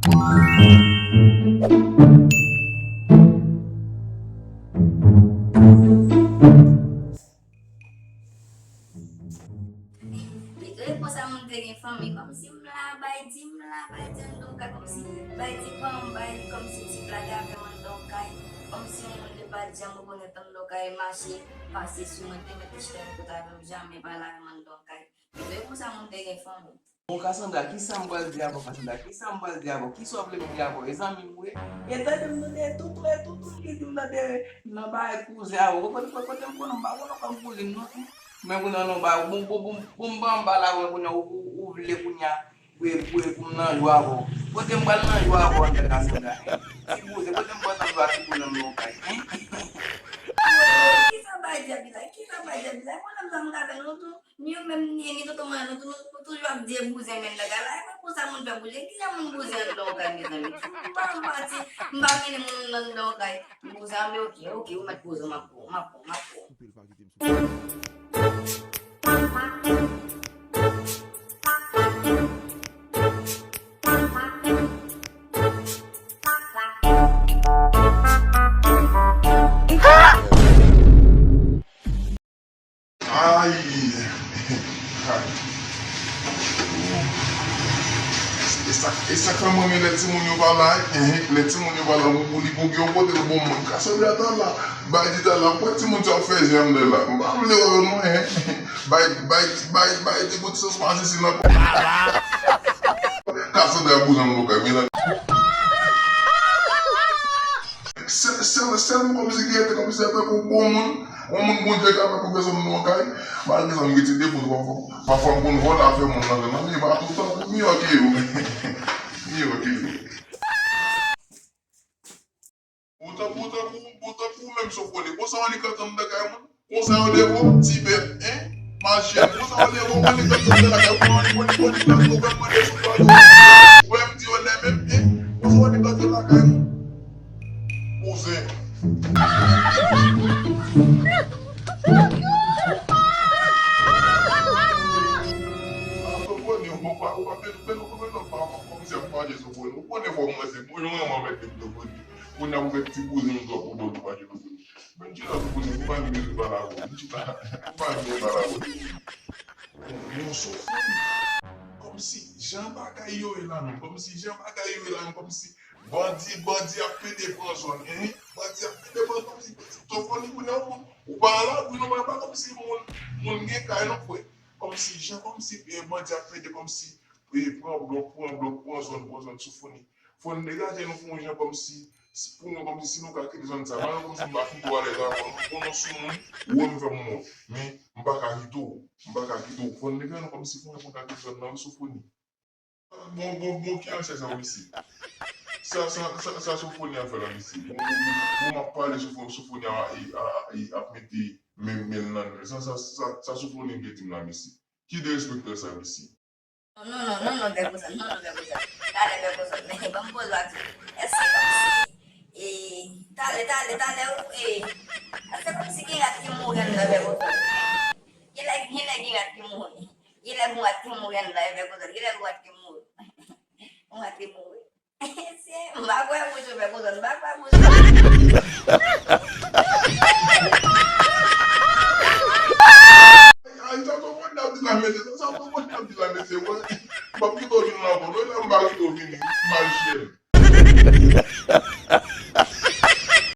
Itu ya pas amun dengan family comme si mla bai jan donc comme si bai ti pam bai comme si si plaga pe mon donc kai comme si on le ba jam ko ne tam do kai masi pasti sumate me tishtem ko ta jamais bala mon donc kai itu ya pas amun dengan family. Kasanda kisambal diabo kasanda kisambal diabo kisoble diabo exame mwe eta dem no de tutu kitu na de na ba kuze abo ko tempo no ba no kan kuze no me kuna no ba bum bamba la kuna uvle kunya we kuna yuabo ko tembal na yuabo anda kasanda sibuze ko tempo na ba kuna no kai Kita baca bila, mana bilang kata lu tuh, niu mem ini tuh teman lu tuh jual dia buze men negara, emang pusat mun jual buze, kita mun buze lo kan kita nih, mbak sih, mbak ini mun lo kan, buze ambil oke, umat buze mapu. Ai, essa cama me leti mun yo bala, leti mun yo bala mu buli bu yo bote bo mun ka so ya ta la, ba di ta la ko ti mun ta fe jam de la. Ba le o no ba di bu so ma si na. Ka so da bu zan lo ka mi la. Sel comme si qui comme si était pour bon monde. On moun Dieu qui a pas besoin de nous kai, ba ngi sam ngiti defu ko fa fa bon vola fe mon na mi ba tout temps mi o ki yo. Mi o ki yo. Buta même so ko ni ko sa ni ka tam da kai mon. Ko sa o le ko ti be ma che ko sa o le ko ni ka tam da kai ko ni ko ko ma de so ko. Ko em ti o le même ko sa ni ka tam da kai mon. Ose. Comme si Jean Bagayo est là, comme si Jean Bagayo est là, comme si bandi a fait des franchons, bandi a fait des franchons, comme si ton frère nous connaît ou pas là, ou non pas comme si mon gars caille non foi, comme si Jean comme si bandi a fait des comme si prend bloc zone soufoni, faut nous dégager nous font gens comme si pour nous comme si nous calculer zone ça, comme si m'a fait aller là, on nous sous ou on fait mon, mais m'baka hito, faut nous dégager comme si pour calculer zone là soufoni. Bon, qui a fait ça aussi? Ça soufoni a fait là ici. On m'a parlé soufoni a mettre même ça soufoni qui est là ici. Qui doit respecter ça ici? No, Gagusa. Dale, Gagusa, me vamos lá. Essa como si, dale, essa como si quem aqui morrendo lá, Gagusa. Ele aqui morrendo. Ele buat morrendo lá, Gagusa. Ele buat morrendo. Buat morrendo. Esse, bago é muito, Gagusa, bago é muito. Ai, tá todo mundo dá de la mesa, tá todo mundo dá de la mesa. Mas que tô vindo lá, não é um bagulho que eu vim, mais cheiro.